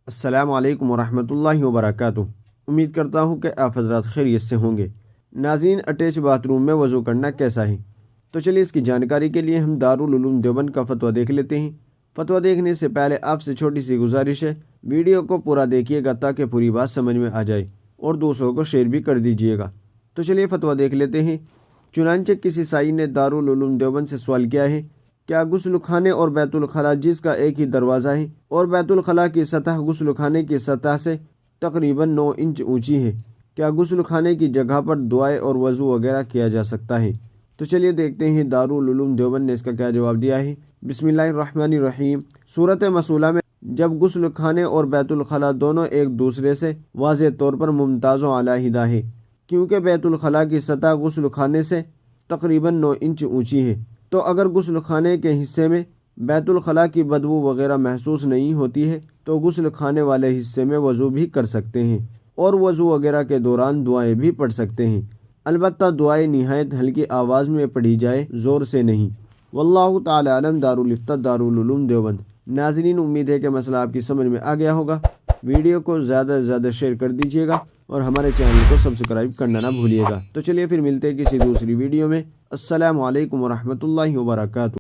अस्सलामु अलैकुम वरहमतुल्लाहि वबरकातुहू। उम्मीद करता हूँ कि आप हज़रात खैरियत से होंगे। नाज़रीन, अटैच बाथरूम में वज़ू करना कैसा है? तो चलिए इसकी जानकारी के लिए हम दारुल उलूम देवबंद का फ़तवा देख लेते हैं। फ़तवा देखने से पहले आपसे छोटी सी गुजारिश है, वीडियो को पूरा देखिएगा ताकि पूरी बात समझ में आ जाए और दूसरों को शेयर भी कर दीजिएगा। तो चलिए फ़तवा देख लेते हैं। चुनांचे किसी साई ने दारुल उलूम देवबंद से सवाल किया है, क्या गुस्ल खाने और बैतुल खला जिसका एक ही दरवाज़ा है और बैतुल खला की सतह गुस्ल खाने की सतह से तकरीबन 9 इंच ऊंची है, क्या गुस्ल खाने की जगह पर दुआएं और वज़ू वगैरह किया जा सकता है? तो चलिए देखते हैं दारुल उलूम देवबंद ने इसका क्या जवाब दिया है। बिस्मिल्लाहिर्रहमानिर्रहीम। सूरत मसूला में जब गुस्ल खाने और बैतुल खला दोनों एक दूसरे से वाज़ेह तौर पर मुमताज़ व अलहदा है, क्योंकि बैतुल खला की सतह गुस्ल खाने से तकरीबन 9 इंच ऊंची है, तो अगर गुस्ल खाने के हिस्से में बैतुल खला की बदबू वगैरह महसूस नहीं होती है तो गुस्ल खाने वाले हिस्से में वज़ू भी कर सकते हैं और वज़ू वगैरह के दौरान दुआएं भी पढ़ सकते हैं। अलबत्ता दुआएं निहायत हल्की आवाज़ में पढ़ी जाए, ज़ोर से नहीं। वल्लाहु ताला अलम। दारुल इफ्ता दारुल उलूम देवबंद। नाज़रीन, उम्मीद है कि मसला आपकी समझ में आ गया होगा। वीडियो को ज़्यादा से ज़्यादा शेयर कर दीजिएगा और हमारे चैनल को सब्सक्राइब करना ना भूलिएगा। तो चलिए फिर मिलते हैं किसी दूसरी वीडियो में। अस्सलामु अलैकुम वरहमतुल्लाहि वबरकातुहू।